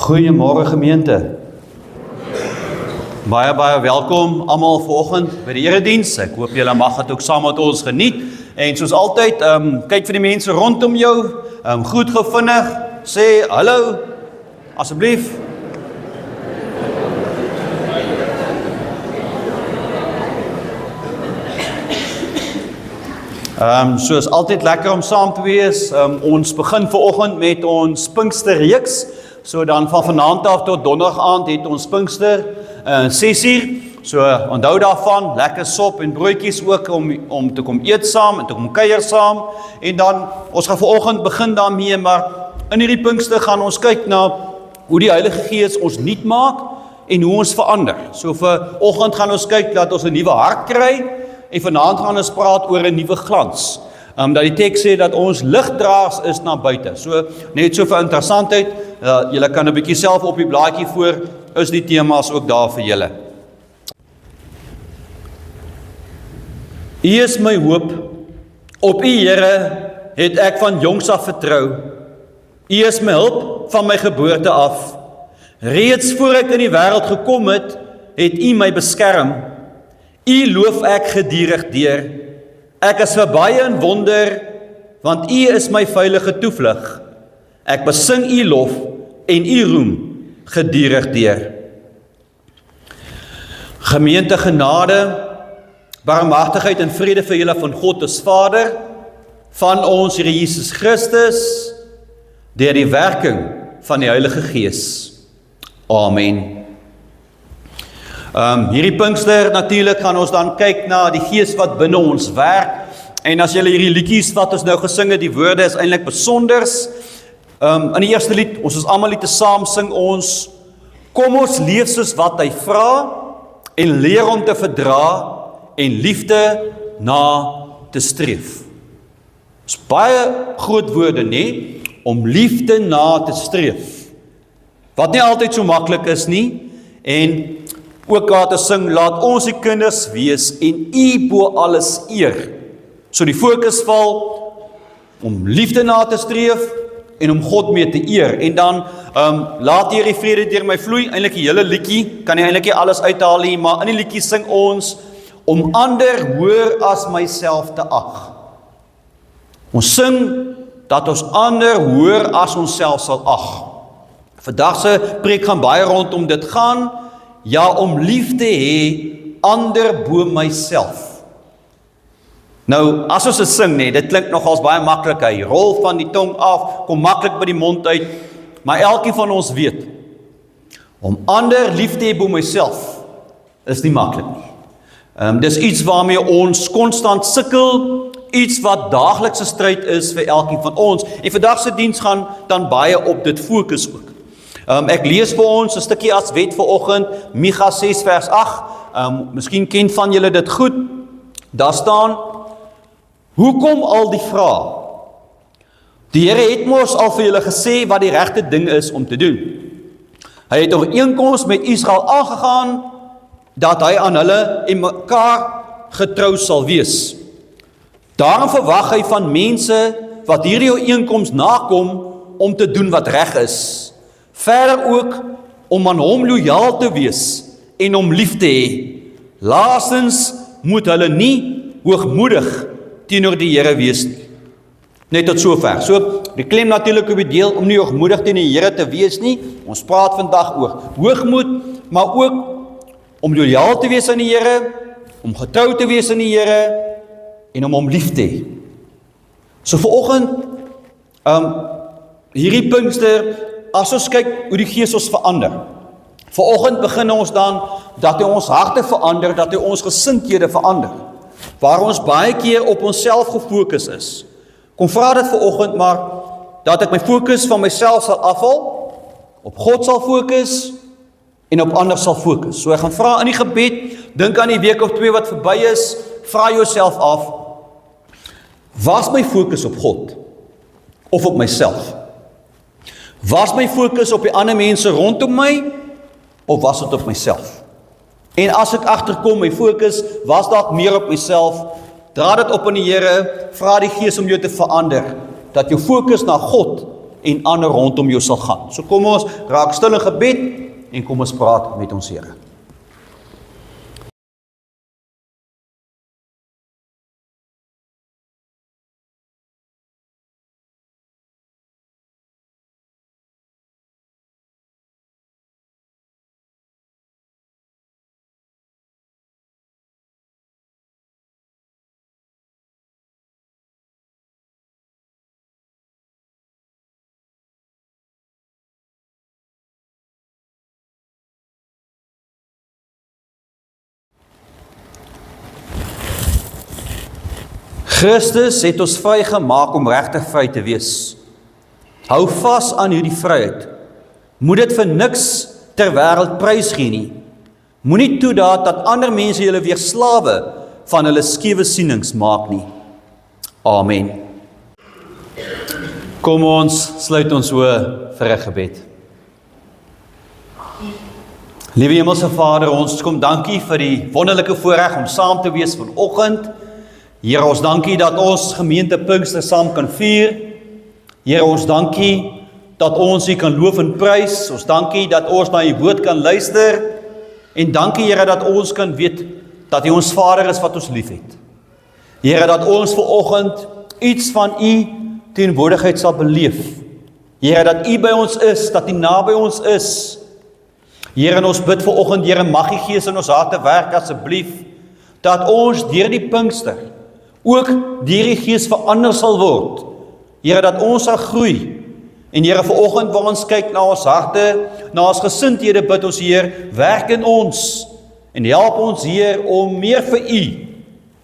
Goeiemôre gemeente. Baie welkom almal vanoggend by die erediens. Ek hoop julle mag dit ook saam met ons geniet. En soos altyd, kyk vir die mense rondom jou, goed gevinnig, sê hallo, asseblief. Soos altyd lekker om saam te wees. Ons begin vanoggend met ons Pinksterreeks. So dan van vanaand af tot donderdag aand het ons Pinkster 6uur. So onthou daarvan, lekker sop en broodjies ook om te kom eet saam en te kom kuier saam. En dan, ons gaan vanoggend begin daarmee, maar in hierdie Pinkster gaan ons kyk na hoe die Heilige Gees ons nuut maak en hoe ons verander. So vanoggend gaan ons kyk dat ons 'n nuwe hart kry en vanaand gaan ons praat oor 'n nuwe glans. Dat die teks sê dat ons ligdraers is na buite. So net so vir interessantheid, julle kan 'n bietjie self op die blaadjie voor, is die temas ook daar vir julle. U is my hoop, op U Here het ek van jongs af vertrou. U is my hulp van my geboorte af. Reeds voor ek in die wêreld gekom het U my beskerm. U loof ek gedurig deur. Ek is verbaai in wonder, want U is my veilige toevlug. Ek besing U lof en U roem gedurig deur. Gemeente genade, barmhartigheid en vrede vir julle van God ons Vader, van ons Here Jesus Christus, deur die werking van die Heilige Gees. Amen. Hierdie Pinkster natuurlik gaan ons dan kyk na die Gees wat binne ons werk. En as julle hierdie liedjies wat ons nou gesing het, die woorde is eintlik besonders. In die eerste lied, ons is almal lied saam sing ons, kom ons leef soos wat hy vra en leer om te verdra en liefde na te streef. Dis baie groot woorde, nee, om liefde na te streef. Wat nie altyd so maklik is nie, en ook daar te sing, laat ons die kinders wees en U bo alles eer. So die fokus val om liefde na te streef en om God mee te eer. En dan laat hier die vrede deur my vloei, eintlik die hele liedjie, kan nie eintlik nie alles uithaal nie, maar in die liedjie sing ons om ander hoër as myself te ag. Ons sing dat ons ander hoër as onsself sal ag. Vandag se preek gaan baie rondom dit gaan, ja, om lief te hê ander bo myself. Nou, as ons dit sing, nee, dit klink nogals baie maklik, hy rol van die tong af, kom maklik by die mond uit, maar elkeen van ons weet, om ander lief te hê bo myself, is nie maklik nie. Dis iets waarmee ons konstant sukkel, iets wat daaglikse stryd is vir elkeen van ons, en vandag se diens gaan dan baie op dit fokus ook. Ek lees vir ons 'n stukkie as wet vanoggend, Micha 6 vers 8, miskien ken van julle dit goed, daar staan, hoekom al die vrae? Die Here het mos al vir julle gesê wat die regte ding is om te doen. Hy het 'n ooreenkoms met Israel aangegaan, dat hy aan hulle en mekaar getrou sal wees. Daarom verwag hy van mense wat hierdie ooreenkoms nakom om te doen wat reg is. Verder ook om aan hom lojaal te wees en hom lief te hê. Laastens moet hulle nie hoogmoedig teenoor die Here wees nie. Net tot sover. So, die klem natuurlik op die deel om nie hoogmoedig teenoor die Here te wees nie. Ons praat vandag oor hoogmoed, maar ook om lojaal te wees aan die Here, om getrou te wees aan die Here en om hom lief te hê. So vanoggend, hierdie Pinkster, as ons kyk hoe die Gees ons verander. Vanoggend begin ons dan dat hy ons harte verander, dat hy ons gesindhede verander. Waar ons baie keer op onsself gefokus is. Kom vra dit vanoggend maar, dat ek my fokus van myself sal afhaal, op God sal fokus, en op ander sal fokus. So ek gaan vra in die gebed, dink aan die week of 2 wat verby is, vra jouself af, was my fokus op God, of op myself? Was my fokus op die ander mense rondom my, of was dit op myself? En as ek agterkom, my fokus was dalk meer op myself, dra dit op aan die Here, vra die Gees om jou te verander, dat jou fokus na God en ander rondom jou sal gaan. So kom ons raak stil in gebed en kom ons praat met ons Here. Christus het ons vry gemaak om regtig vry te wees. Hou vas aan hierdie vryheid. Moet dit vir niks ter wêreld prys gee nie. Moenie toelaat dat ander mense julle weer slawe van hulle skewe sienings maak nie. Amen. Kom ons sluit ons oë vir 'n gebed. Liewe Hemelse Vader, ons kom dankie vir die wonderlike voorreg om saam te wees vanoggend. Here, ons dankie dat ons gemeente Pinkster saam kan vier. Here, ons dankie dat ons U kan loof en prys. Ons dankie dat ons na U woord kan luister. En dankie, Here, dat ons kan weet dat U ons Vader is wat ons liefhet. Here, dat ons vanoggend iets van U teenwoordigheid sal beleef. Here, dat U by ons is, dat U naby ons is. Here, en ons bid vanoggend, Here, mag U Gees in ons harte werk asseblief, dat ons deur die Pinkster ook deur die Gees verander sal word. Here, dat ons sal groei. En Here, vanoggend waar ons kyk na ons harte, na ons gesindhede, bid ons, Heer, werk in ons en help ons, Heer, om meer vir U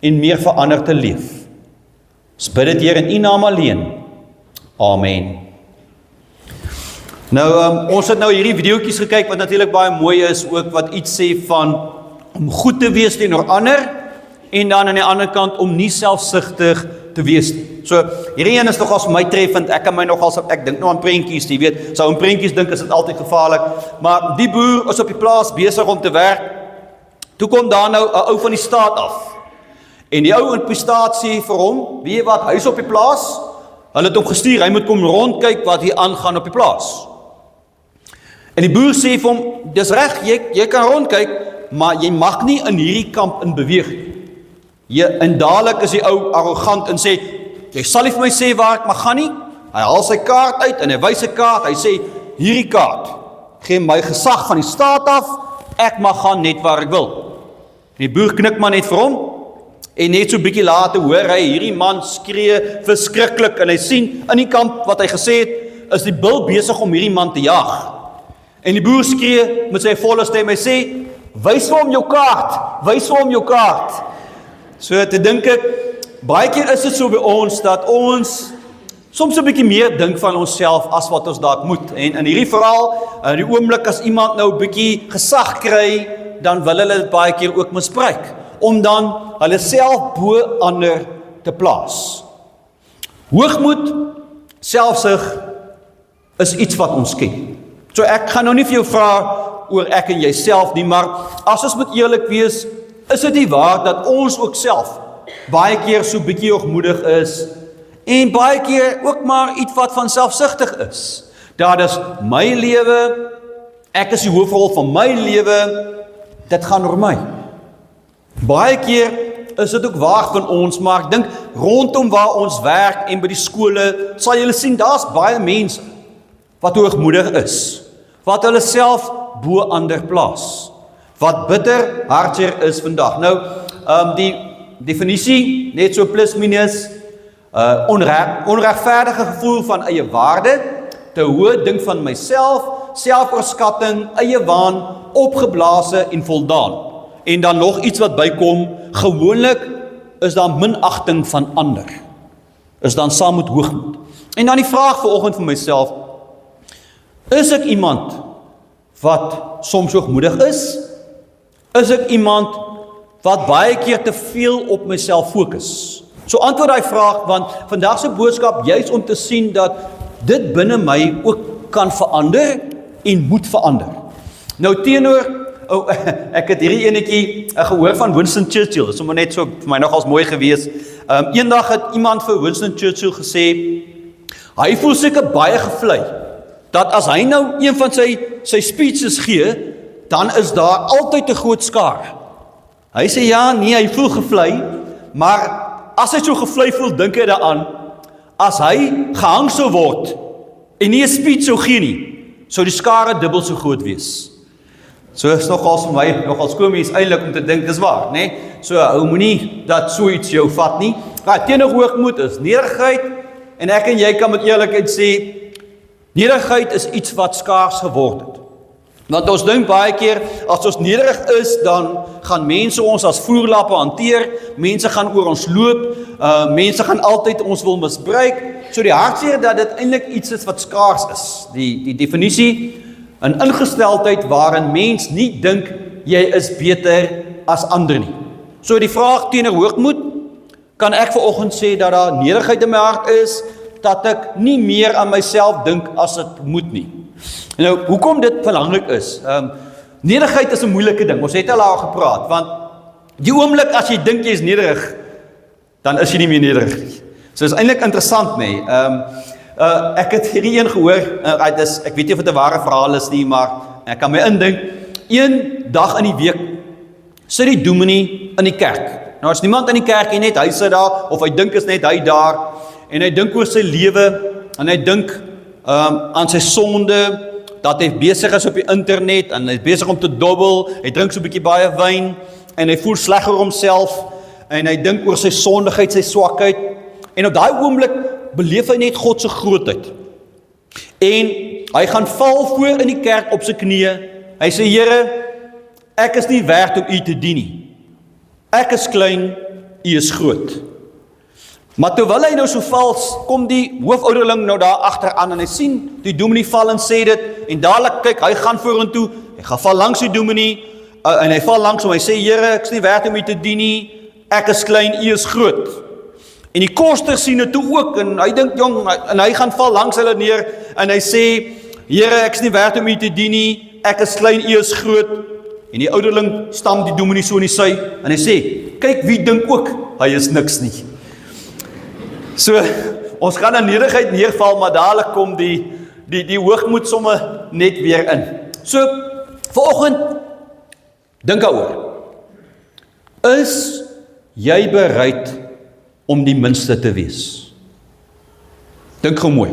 en meer verander te leef. Ons bid dit, Heer, in U naam alleen. Amen. Nou, ons het nou hierdie videoetjies gekyk wat natuurlik baie mooi is, ook wat iets sê van om goed te wees teenoor ander en dan aan die ander kant om nie selfsugtig te wees nie. So, hierdie een is nogals vir my treffend, ek dink nou aan prentjies, jy weet, sou aan prentjies dink is dit altyd gevaarlik, maar die boer is op die plaas besig om te werk, toe kom daar nou 'n ou van die staat af, en die ou in die staat sê vir hom, weet jy wat, hy is op die plaas, hulle het hom gestuur, hy moet kom rondkyk wat hier aangaan op die plaas. En die boer sê vir hom, dis reg, jy kan rondkyk, maar jy mag nie in hierdie kamp in beweeg. En dadelik is die ou arrogant en sê, jy sal nie vir my sê waar ek mag gaan nie. Hy haal sy kaart uit en hy wys 'n kaart, hy sê, hierdie kaart, gee my gesag van die staat af, ek mag gaan net waar ek wil. En die boer knik maar net vir hom, en net so bietjie later hoor hy, hierdie man skree verskriklik, en hy sien, in die kamp wat hy gesê het, is die bil besig om hierdie man te jag. En die boer skree met sy volle stem, hy sê, wys vir hom jou kaart, wys vir hom jou kaart. So te dink ek, baie keer is dit so by ons, dat ons soms 'n bietjie meer dink van onsself as wat ons dalk moet. En in hierdie verhaal, in die oomblik as iemand nou 'n bietjie gesag kry, dan wil hulle dit baie keer ook misbruik, om dan hulle self bo ander te plaas. Hoogmoed, selfsug, is iets wat ons ken. So ek gaan nou nie vir jou vra oor ek en jouself nie, maar as ons moet eerlik wees, is dit nie waar dat ons ook self baie keer so bietjie hoogmoedig is en baie keer ook maar iets wat van selfsugtig is. Dat is my lewe, ek is die hoofrol van my lewe, dit gaan oor my. Baie keer is dit ook waar van ons, maar ek dink rondom waar ons werk en by die skole, sal julle sien, daar's baie mense wat hoogmoedig is, wat hulle self bo ander plaas, wat bitter hartseer is vandag. Nou, die definisie, net so plus minus, onregverdige gevoel van eie waarde, te hoë dink van myself, selfoorskatting, eie waan, opgeblaase en voldaan. En dan nog iets wat bykom, gewoonlik is daar minagting van ander, is dan saam met hoogmoed. En dan die vraag vanoggend vir myself, is ek iemand wat soms hoogmoedig is? Is ek iemand wat baie keer te veel op myself fokus? So antwoord daai vraag, want vandag se boodskap juis om te sien dat dit binne my ook kan verander en moet verander. Nou teenoor, ek het hierdie enetjie gehoor van Winston Churchill, dit is sommer net so vir my nogals mooi gewees. Eendag het iemand vir Winston Churchill gesê, Hy voel seker baie gevlei, dat as hy nou een van sy speeches gee, dan is daar altyd 'n groot skare. Hy sê ja, nee, hy voel gevlei, maar as hy so gevlei voel, dink hy daaraan, as hy gehang sou word, en nie 'n speech sou gee nie, sou die skare dubbel so groot wees. So is nogals vir my, nogals komies eintlik om te dink, dis waar, né? So, hou moenie dat so iets jou vat nie. Teenoor hoogmoed is nederigheid, en ek en jy kan met eerlikheid sê, nederigheid is iets wat skaars geword het. Want ons dink baie keer, as ons nederig is, dan gaan mense ons as voerlappe hanteer, mense gaan oor ons loop, mense gaan altyd ons wil misbruik. So die hartseer dat dit eintlik iets is wat skaars is. Die definisie, 'n ingesteldheid waarin mens nie dink jy is beter as ander nie. So die vraag teenoor hoogmoed, kan ek vanoggend sê dat daar nederigheid in my hart is, dat ek nie meer aan myself dink as ek moet nie. Nou, hoekom dit belangrik is, nederigheid is 'n moeilike ding, ons het al daar gepraat, want die oomblik as jy dink jy is nederig, dan is jy nie meer nederig nie. So is eintlik interessant, nee. Ek het hierdie een gehoor, ek weet nie of dit 'n ware verhaal is nie, maar ek kan my indink, een dag in die week sit die dominee in die kerk. Nou as niemand in die kerk nie, net hy sit daar, of hy dink is net hy daar, en hy dink oor sy lewe, en hy dink aan sy sonde, dat hy besig is op die internet, en hy is besig om te dobbel, hy drink so 'n bietjie baie wyn, en hy voel sleg oor homself, en hy dink oor sy sondigheid, sy swakheid, en op daai oomblik beleef hy net God se grootheid. En hy gaan val voor in die kerk op sy knieë, hy sê, Here, ek is nie werd om U te dien nie. Ek is klein, U is groot. Maar terwyl hy nou so vals, kom die hoofouderling nou daar agteraan en hy sien die dominee val en sê dit, en dadelik kyk, hy gaan vorentoe, hy gaan val langs die dominee, en hy val langs hom, hy sê, Here, ek is nie werd om U te dien nie, ek is klein, U is groot. En die koster sien dit toe ook, en hy dink, jong, en hy gaan val langs hulle neer, en hy sê, Here, ek is nie werd om U te dien nie, ek is klein, U is groot. En die ouderling stamp die dominee so in die sy, en hy sê, kyk wie dink ook, hy is niks nie. So, ons gaan aan nederigheid neerval, maar dadelik kom die hoogmoed somme net weer in. So, vanoggend, dink daaroor. Is jy bereid om die minste te wees? Dink gou mooi.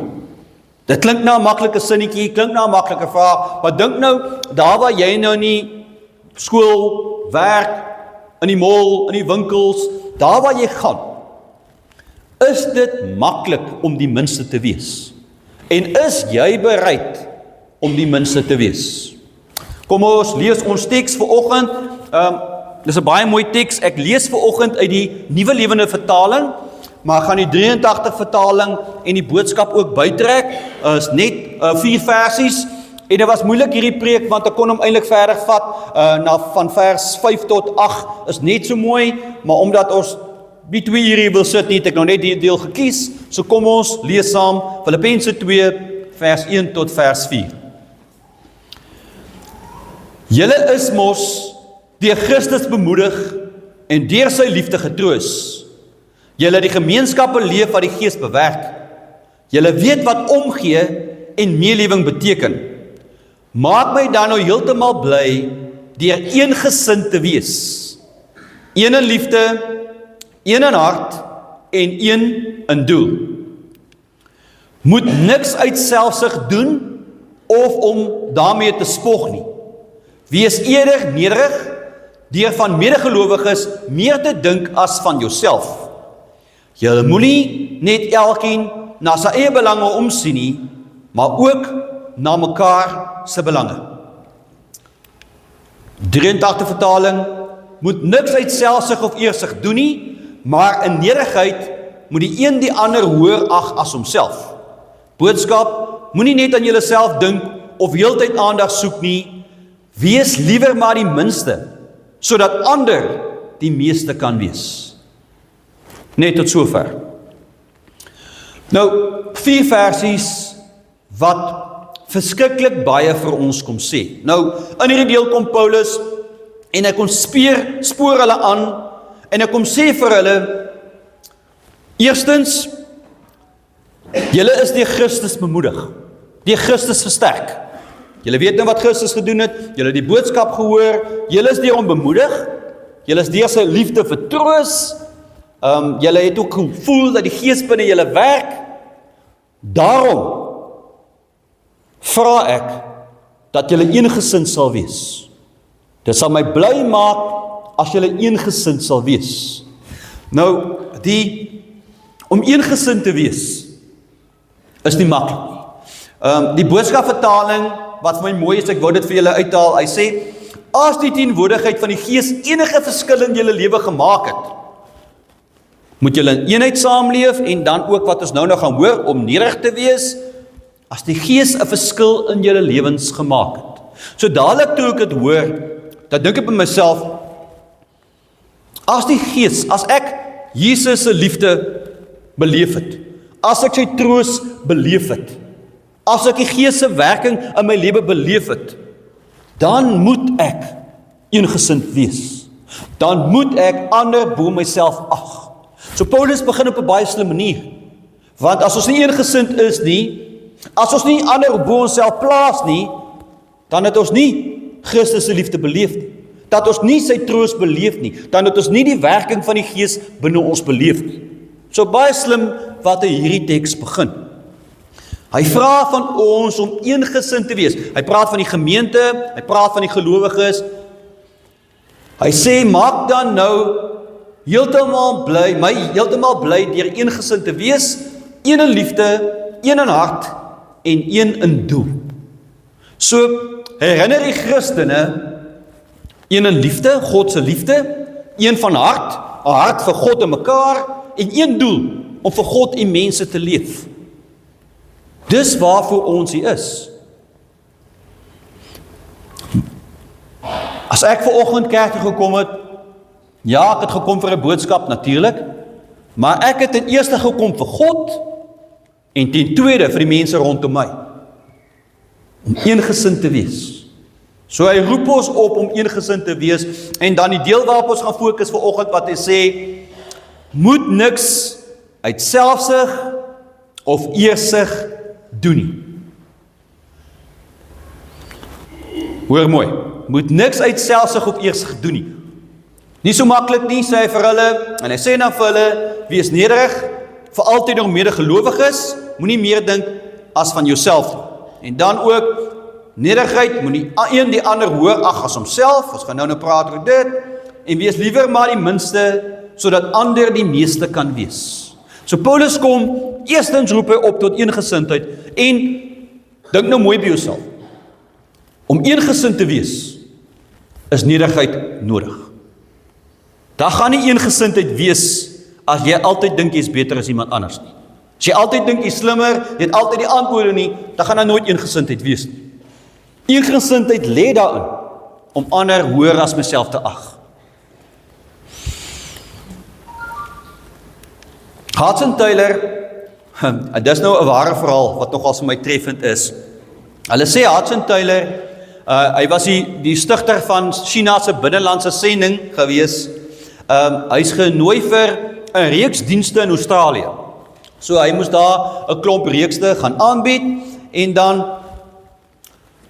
Dit klink nou 'n maklike sinnetjie, klink nou 'n maklike vraag, maar dink nou, daar waar jy nou nie skool, werk, in die mall, in die winkels, daar waar jy gaan, is dit maklik om die minste te wees? En is jy bereid om die minste te wees? Kom ons lees ons teks vanoggend. Dis 'n baie mooi teks. Ek lees vanoggend uit die Nuwe Lewende Vertaling, maar ek gaan die 83 vertaling en die boodskap ook bytrek. Is net 4 versies. En dit was moeilik hierdie preek, want ek kon hom eintlik verder vat, van vers 5 tot 8, is net so mooi, maar omdat ons die 2 ure wil sit nie, het ek nou net die deel gekies, so kom ons lees saam, Filippense 2, vers 1 tot vers 4. Julle is mos deur Christus bemoedig, en deur sy liefde getroos. Julle die gemeenskap beleef wat die Gees bewerk. Julle weet wat omgee en meelewing beteken. Maak my dan nou heeltemal bly deur een gesind te wees. Een in liefde, een in hart en een in doel. Moet niks uit selfsug doen of om daarmee te spog nie. Wees eerder nederig deur van medegelowiges meer te dink as van jouself. Julle moenie net elkeen na sy eie belange omsien nie, maar ook na mekaar se belange. 83 vertaling, moet niks uit selfsug of eersug doen nie, maar in nederigheid moet die een die ander hoër ag as homself. Boodskap, moenie net aan julleself dink of heeltyd aandag soek nie, wees liewer maar die minste, sodat ander die meeste kan wees. Net tot sover. Nou, 4 versies wat verskriklik baie vir ons kom sê. Nou, in hierdie deel kom Paulus, en hy kom spoor hulle aan, en hy kom sê vir hulle, eerstens, Julle is deur Christus bemoedig, deur Christus versterk. Julle weet nou wat Christus gedoen het, julle het die boodskap gehoor, julle is deur hom bemoedig, julle is deur sy liefde vertroos, julle het ook gevoel dat die Gees binne julle werk. Daarom vra ek dat julle eengesind sal wees. Dit sal my bly maak as julle eengesind sal wees. Nou, om eengesind te wees is nie maklik nie. Die boodskapvertaling wat vir my mooi is, ek wou dit vir julle uithaal, hy sê, as die teenwoordigheid van die Gees enige verskil in julle lewe gemaak het, moet julle in eenheid saamleef en dan ook wat ons nou gaan hoor, om nederig te wees, as die Gees 'n verskil in julle lewens gemaak het. So dadelik toe ek dit hoor, dan dink ek by myself, as die Gees, as ek Jesus se liefde beleef het, as ek sy troos beleef het, as ek die Gees se werking in my lewe beleef het, dan moet ek eengesind wees. Dan moet ek ander bo myself ag. So Paulus begin op 'n baie slim manier. Want as ons nie eengesind is nie, as ons nie ander bo onsself plaas nie, dan het ons nie Christus se liefde beleef nie. Dat ons nie sy troos beleef nie, dan het ons nie die werking van die Gees binne ons beleef nie. So baie slim wat hy hierdie teks begin. Hy vra van ons om eengesind te wees. Hy praat van die gemeente, hy praat van die gelowiges. Hy sê, maak dan nou heeltemal bly deur eengesind te wees, een in liefde, een in hart en een in doel. So herinner die Christene, een in liefde, God se liefde, een van hart, 'n hart vir God en mekaar, en een doel, om vir God en mense te leef. Dis waarvoor ons hier is. As ek vanoggend kerk toe gekom het, ja, ek het gekom vir 'n boodskap natuurlik, maar ek het ten eerste gekom vir God en ten tweede vir die mense rondom my. Om eengesind te wees. So hy roep ons op om eengesind te wees en dan die deel waarop ons gaan fokus vanoggend wat hy sê, moet niks uit selfsug of eersug doen nie. Hoor mooi, moet niks uit selfsug of eersug doen nie. Nie so maklik nie, sê hy vir hulle, en hy sê dan vir hulle, wees nederig, vir altyd nog medegelowiges, moenie meer dink as van jouself nie. En dan ook, nederigheid, moenie een die ander hoër ag as homself, ons gaan nou praat oor dit, en wees liewer maar die minste, sodat ander die meeste kan wees. So Paulus kom, eerstens roep hy op tot eengesindheid, en dink nou mooi by jouself, om eengesind te wees, is nederigheid nodig. Daar gaan nie eengesindheid wees, as jy altyd dink jy is beter as iemand anders nie. As jy altyd dink jy is slimmer, jy het altyd die antwoorde nie, dan gaan daar nooit eengesindheid wees nie. Eengesindheid lê daarin, om ander hoër as myself te ag. Hudson Taylor, dit is nou 'n ware verhaal, wat nogal vir my treffend is. Hulle sê Hudson Taylor, hy was die stigter van China se binnelandse sending gewees. Hy is genooi vir 'n reeks dienste in Australië. So hy moes daar 'n klomp reekste gaan aanbied, en dan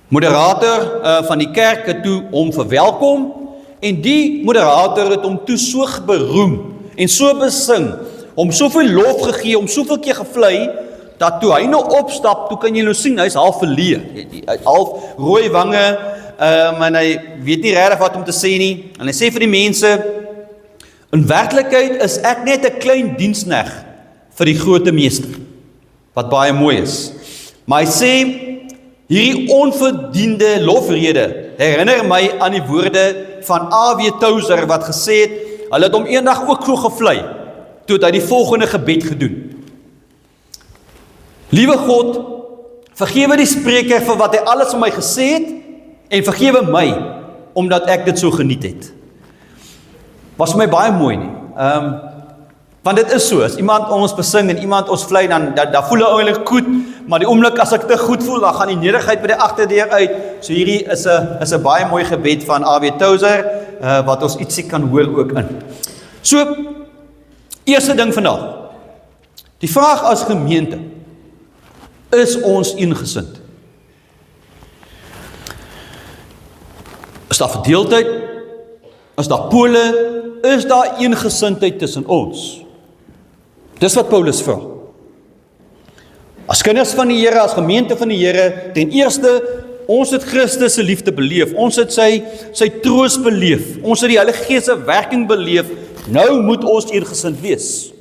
moderator van die kerk het toe hom verwelkom, en die moderator het hom toe so beroem, en so besing, hom soveel lof gegee, hom soveel keer gevlei, dat toe hy nou opstap, toe kan jy nou sien, hy is half verleë, hy het half rooi wange, en hy weet nie regtig wat om te sê nie, en hy sê vir die mense, in werklikheid is ek net 'n klein diensknegt vir die grote meester, wat baie mooi is. Maar hy sê, hierdie onverdiende lofrede herinner my aan die woorde van A.W. Tozer wat gesê het, hulle het hom eendag ook so gevlei, toe het hy die volgende gebed gedoen. Liewe God, vergewe die spreker vir wat hy alles vir my gesê het, en vergewe my, omdat ek dit so geniet het. Was vir my baie mooi nie. Want dit is so, as iemand ons besing en iemand ons vlei, dan voel hy eintlik goed, maar die oomblik as ek te goed voel, dan gaan die nederigheid by die agterdeur uit. So hierdie is 'n baie mooi gebed van A.W. Tozer, wat ons ietsie kan hoor ook in. So, eerste ding vandag, die vraag as gemeente, Is ons eengesind? Is daar verdeeldheid? Is daar pole? Is daar eengesindheid tussen ons? Dis wat Paulus vra. As kinders van die Here, as gemeente van die Here, ten eerste, ons het Christus se liefde beleef, ons het sy troos beleef, ons het die Heilige Gees se werking beleef, nou moet ons eengesind wees.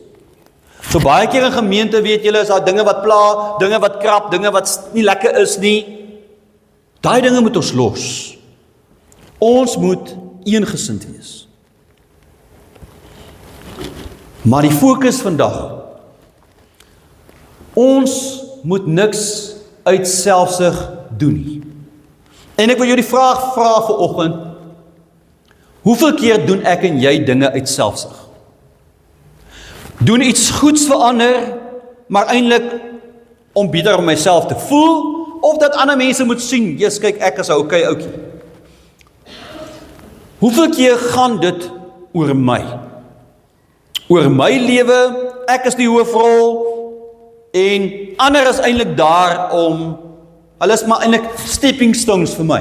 So baie keer in gemeente, weet julle, is daar dinge wat pla, dinge wat krap, dinge wat nie lekker is nie. Daai dinge moet ons los. Ons moet eengesind wees. Maar die fokus vandag, ons moet niks uit selfsug doen nie. En ek wil jou die vraag vra vanoggend, hoeveel keer doen ek en jy dinge uit selfsug? Doen iets goeds vir ander, maar eintlik om beter om myself te voel, of dat ander mense moet sien, Jesus, kyk, ek is 'n okay ouetjie. Hoeveel keer gaan dit oor my? Oor my lewe, ek is die hoofrol, en ander is eintlik daar om, hulle is maar eintlik stepping stones vir my.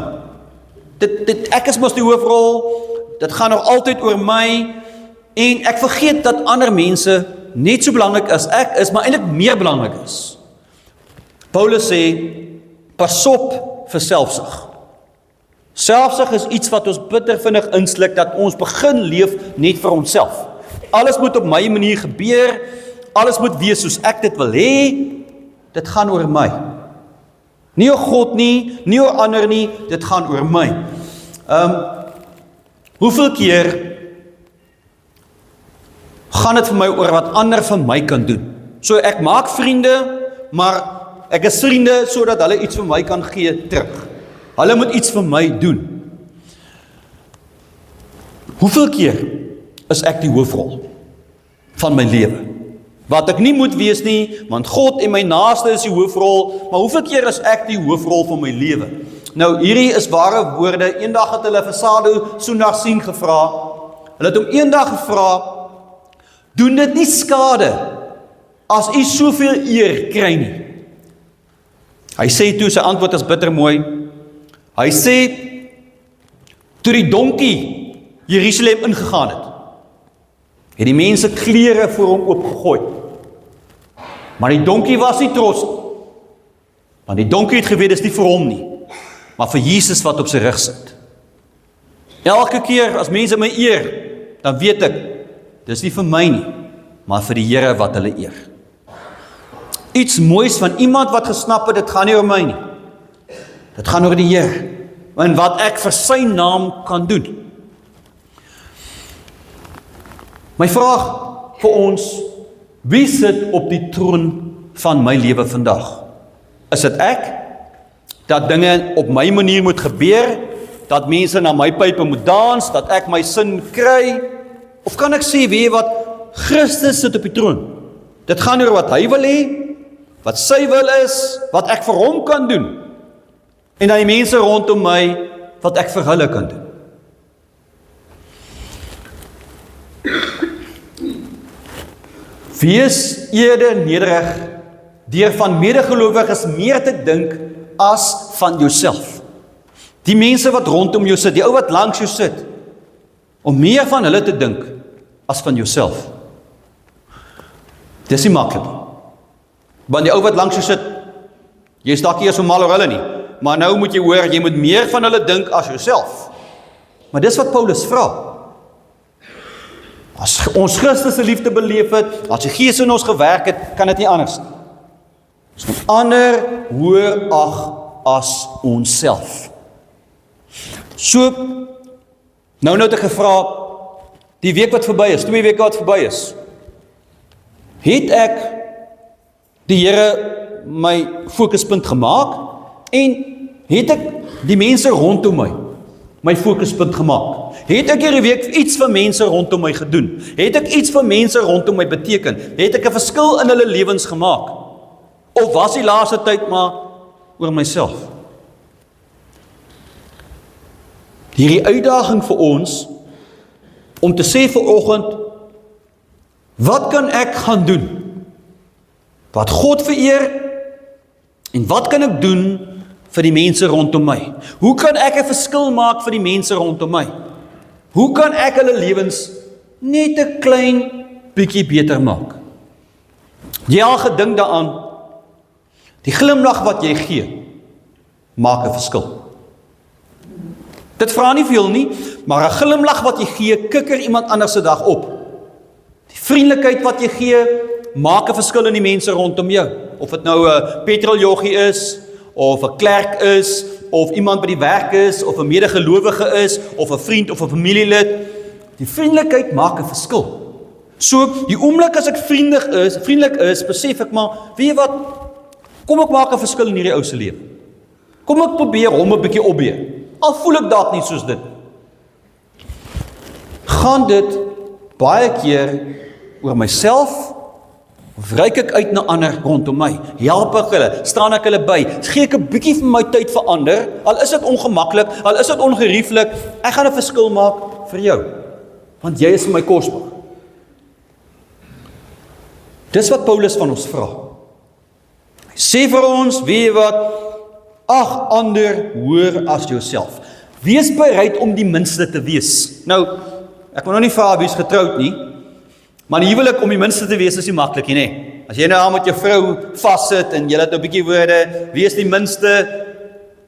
Ek is mos die hoofrol, dit gaan nog altyd oor my, en ek vergeet dat ander mense net so belangrik as ek is, maar eintlik meer belangrik is. Paulus sê, pas op vir selfsug. Selfsug is iets wat ons bitter vinnig insluk, dat ons begin leef net vir onsself. Alles moet op my manier gebeur, alles moet wees soos ek dit wil hê, dit gaan oor my. Nie oor God nie, nie oor ander nie, dit gaan oor my. Hoeveel keer gaan dit vir my oor wat ander vir my kan doen? So ek maak vriende, maar ek is vriende sodat hulle iets vir my kan gee terug. Hulle moet iets vir my doen. Hoeveel keer is ek die hoofrol van my lewe? Wat ek nie moet wees nie, want God en my naaste is die hoofrol, maar hoeveel keer is ek die hoofrol van my lewe? Nou, hierdie is ware woorde. Eendag het hulle vir Sadhu Sundarsingh gevra. Hulle het hom eendag gevra, doen dit nie skade as u soveel eer kry nie? Hy sê toe, sy antwoord is bitter mooi. Hy sê, toe die donkie Jerusalem ingegaan het die mense klere voor hom oopgegooi. Maar die donkie was nie trots, want die donkie het geweet, dis nie vir hom nie, maar vir Jesus wat op sy rug sit. Elke keer as mense my eer, dan weet ek, dis nie vir my nie, maar vir die Here wat hulle eer. Iets moois van iemand wat gesnap het, dit gaan nie oor my nie. Dit gaan oor die Here, en wat ek vir sy naam kan doen. My vraag vir ons, wie sit op die troon van my lewe vandag? Is dit ek? Dat dinge op my manier moet gebeur? Dat mense na my pype moet dans? Dat ek my sin moet kry? Of kan ek sê, weet jy wat, Christus sit op die troon. Dit gaan oor wat hy wil hê, wat sy wil is, wat ek vir hom kan doen. En dan die mense rondom my, wat ek vir hulle kan doen. Wees eerder nederig, deur van medegelowiges meer te dink as van jouself. Die mense wat rondom jou sit, die ou wat langs jou sit, om meer van hulle te dink as van jouself. Dis nie maklik. Want die ou wat langs jou sit, jy is dalk nie so mal oor hulle nie, maar nou moet jy hoor, jy moet meer van hulle dink as jouself. Maar dis wat Paulus vra. As ons Christus se liefde beleef het, as die Gees in ons gewerk het, kan dit nie anders nie. Ons moet ander hoër ag as onsself. So, nou het ek gevra, die week wat verby is, 2 weke wat verby is, het ek die Here my fokuspunt gemaak, en het ek die mense rondom my fokuspunt gemaak. Het ek hierdie week iets vir mense rondom my gedoen? Het ek iets vir mense rondom my beteken? Het ek 'n verskil in hulle lewens gemaak? Of was die laaste tyd maar oor myself? Hierdie uitdaging vir ons, om te sê vanoggend, wat kan ek gaan doen? Wat God vereer, En wat kan ek doen vir die mense rondom my? Hoe kan ek 'n verskil maak vir die mense rondom my? Hoe kan ek hulle lewens net 'n klein bietjie beter maak? Jy al gedink daaraan, die glimlag wat jy gee, maak 'n verskil. Dit vra nie veel nie, maar 'n glimlag wat jy gee, kikker iemand anders se dag op. Die vriendelikheid wat jy gee, maak 'n verskil in die mense rondom jou. Of dit nou 'n petroljoggie is, of 'n klerk is, of iemand by die werk is, of 'n medegelowige is, of 'n vriend of 'n familielid. Die vriendelikheid maak 'n verskil. So, die oomblik as ek vriendelik is, besef ek maar, weet jy wat, kom ek maak 'n verskil in hierdie ou se lewe. Kom ek probeer hom 'n bietjie opbeur. Al voel ek dalk nie soos dit. Gaan dit baie keer oor myself, of reik ek uit na ander rondom my? Help ek hulle? Staan ek hulle by? Gee ek 'n bietjie van my tyd vir ander? Al is dit ongemaklik, al is dit ongerieflik, ek gaan 'n verskil maak vir jou. Want jy is vir my kosbaar. Dis wat Paulus van ons vra. Hy sê vir ons, weet jy wat, ag ander hoër as jouself. Wees bereid om die minste te wees. Nou, ek wil nou nie vra wie is getroud nie, maar die huwelik om die minste te wees is nie maklik nie, nee. As jy nou met jou vrou vassit en jy het nou 'n bietjie woorde, wees die minste,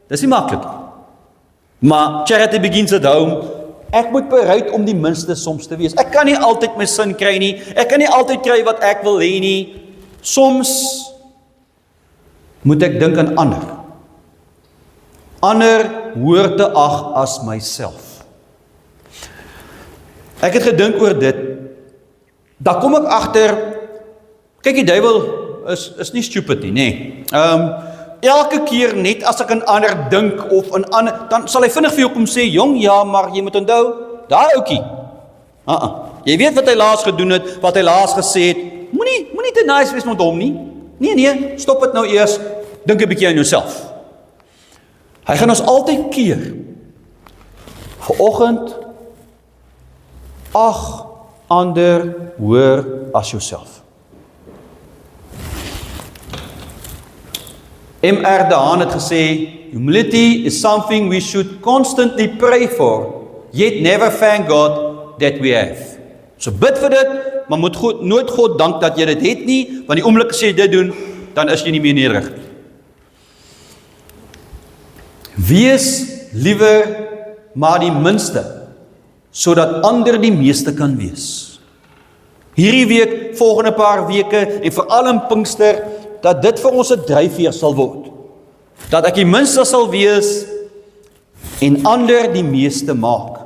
dis nie maklik nie. Maar charity begins at home. Ek moet bereid om die minste soms te wees. Ek kan nie altyd my sin kry nie. Ek kan nie altyd kry wat ek wil hê nie. Soms moet ek dink aan ander. Ander hoër te ag as myself. Ek het gedink oor dit. Daar kom ek agter, kyk die duiwel is nie stupid nie, nee. Elke keer net as ek aan ander dink of aan ander, dan sal hy vinnig vir jou kom sê, jong, ja, maar jy moet onthou, daai ouetjie. Jy weet wat hy laas gedoen het, wat hy laas gesê het. Moenie te nice wees met hom nie. Nee, stop dit nou eers. Dink 'n bietjie aan jouself. Hy gaan ons altyd keer. Vanoggend, ag ander hoër as jouself. M.R. de Haan het gesê, humility is something we should constantly pray for, yet never thank God that we have. So bid vir dit, maar moet nooit God dank dat jy dit het nie, want die oomblik as jy dit doen, dan is jy nie meer nederig. Wees liewer maar die minste, sodat ander die meeste kan wees. Hierdie week, volgende paar weke, en veral in Pinkster, dat dit vir ons 'n dryfveer sal word. Dat ek die minste sal wees, en ander die meeste maak.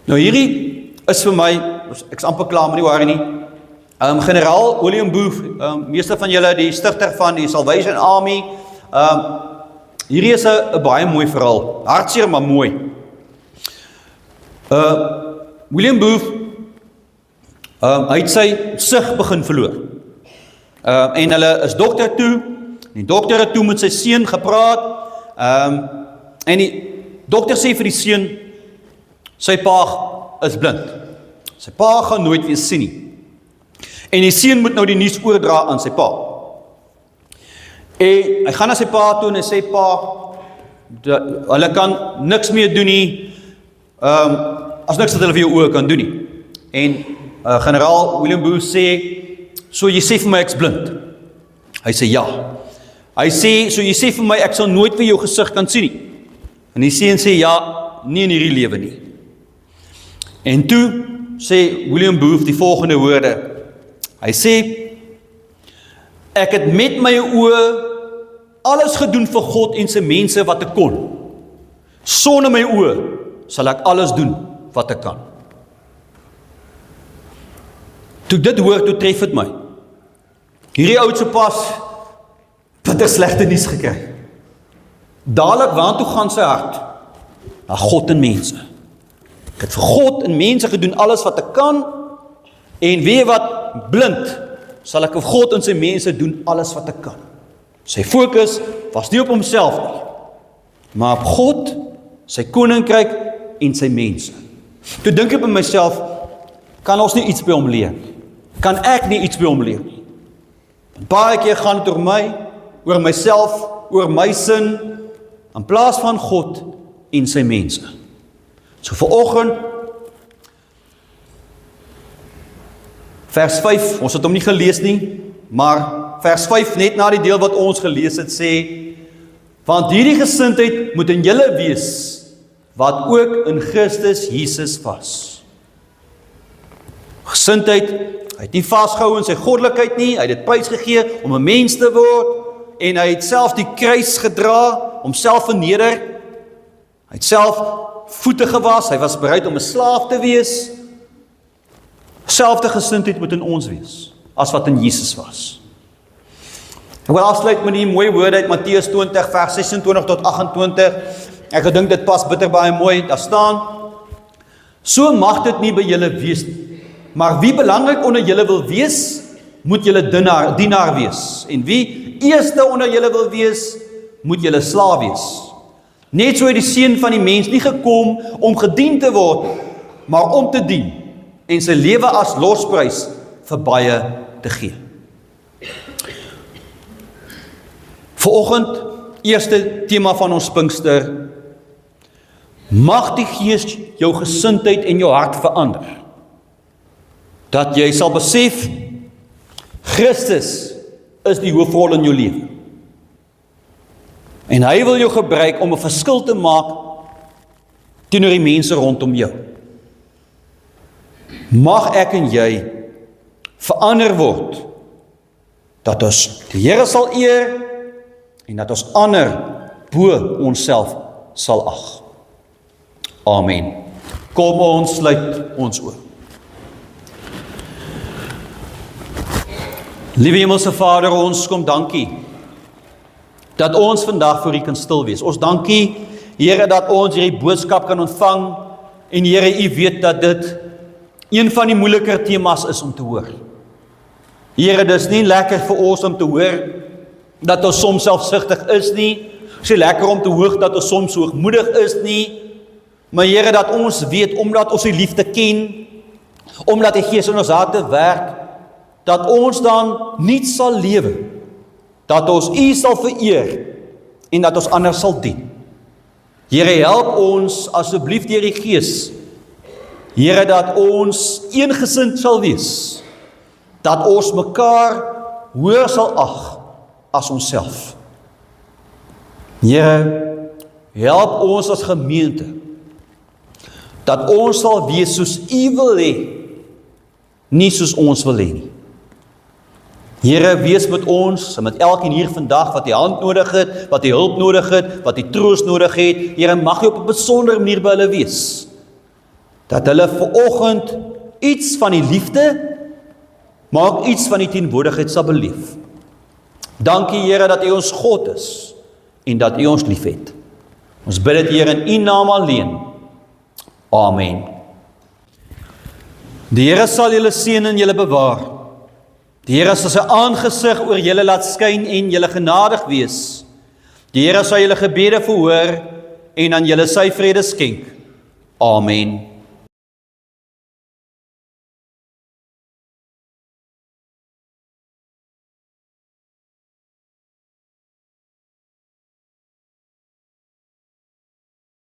Nou hierdie is vir my, ek is amper klaar met die ware nie, generaal William Booth, meeste van julle, die stigter van die Salvation Army, hierdie is 'n baie mooi verhaal, hartseer maar mooi. William Booth, hy het sy sig begin verloor. En hulle is dokter toe, die dokter het toe met sy seun gepraat, en die dokter sê vir die seun, sy pa is blind. Sy pa gaan nooit weer sien nie. En die seun moet nou die nuus oordra aan sy pa. En hy gaan na sy pa toe en hy sê, pa, hulle kan niks meer doen nie, as niks wat hulle vir jou oor kan doen nie. En generaal William Booth sê, so jy sê vir my ek's blind? Hy sê ja. Hy sê, so jy sê vir my ek sal nooit vir jou gesig kan sien nie? En die seun sê ja, nie in hierdie lewe nie. En toe sê William Booth die volgende woorde. Hy sê, ek het met my oë alles gedoen vir God en sy mense wat ek kon. Sonder my oë sal ek alles doen wat ek kan. Toe dit hoor, toe tref het my. Hierdie oudse pas, bitter slegte nuus gekry. Dadelik waartoe gaan sy hart? Na God en mense. Ek het vir God en mense gedoen alles wat ek kan, en weet wat, blind, sal ek vir God en sy mense doen alles wat ek kan. Sy fokus was nie op homself nie, maar op God, sy koninkryk en sy mense. Toe dink ek by myself, kan ons nie iets by hom leer nie? Kan ek nie iets by hom leer nie? Want baie keer gaan dit oor my, oor myself, oor my sin, in plaas van God en sy mense. So vanoggend, vers 5, ons het hom nie gelees nie, maar vers 5, net na die deel wat ons gelees het, sê, want hierdie gesindheid moet in julle wees, wat ook in Christus Jesus was. Gesindheid, hy het nie vasgehou in sy goddelikheid nie, hy het dit prys gegee om 'n mens te word, en hy het self die kruis gedra, homself verneder, hy het self voete gewas, hy was bereid om 'n slaaf te wees. Selfde gesindheid moet in ons wees, as wat in Jesus was. Ek wil afsluit met die mooie woorde uit Matteus 20, vers 26 tot 28. Ek gedink dit pas bitter baie mooi, daar staan, so mag dit nie by julle wees nie, maar wie belangrik onder julle wil wees, moet julle dienaar wees, en wie eerste onder julle wil wees, moet julle slaaf wees. Net so het die seun van die mens nie gekom om gedien te word, maar om te dien, en sy lewe as losprys vir baie te gee. Vanoggend, eerste tema van ons Pinkster, mag die Gees jou gesindheid en jou hart verander, dat jy sal besef, Christus is die hoofrol in jou lewe. En hy wil jou gebruik om 'n verskil te maak teenoor die mense rondom jou. Mag ek en jy verander word, dat ons die Here sal eer, en dat ons ander bo onsself sal ag. Amen. Kom ons sluit ons oë. Liewe Hemelse Vader, ons kom dankie, dat ons vandag voor U kan stil wees. Ons dankie, Here, dat ons hierdie boodskap kan ontvang, en Here, U weet dat dit een van die moeiliker temas is om te hoor. Here, dis nie lekker vir ons om te hoor, dat ons soms selfsugtig is nie, dis nie lekker om te hoor dat ons soms hoogmoedig is nie, maar Here, dat ons weet, omdat ons die liefde ken, omdat die Gees in ons harte werk, dat ons dan niet sal lewe, dat ons U sal vereer, en dat ons anders sal dien. Here, help ons asseblief deur die Gees, Here, dat ons eengesind sal wees, dat ons mekaar hoër sal ag as onsself. Here, help ons as gemeente, dat ons sal wees soos U wil hê, nie soos ons wil hê nie. Here, wees met ons, en met elkeen hier vandag, wat die hand nodig het, wat die hulp nodig het, wat die troost nodig het. Here, mag U op 'n besondere manier by hulle wees, dat hulle vanoggend iets van die liefde, maar ook iets van die teenwoordigheid sal beleef. Dankie, Here, dat U ons God is, en dat U ons lief het. Ons bid dit, Here, in U naam alleen. Amen. Die Here sal julle seën en julle bewaar. Die Here sal sy aangesig oor julle laat skyn en julle genadig wees. Die Here sal julle gebede verhoor en aan julle sy vrede skenk. Amen.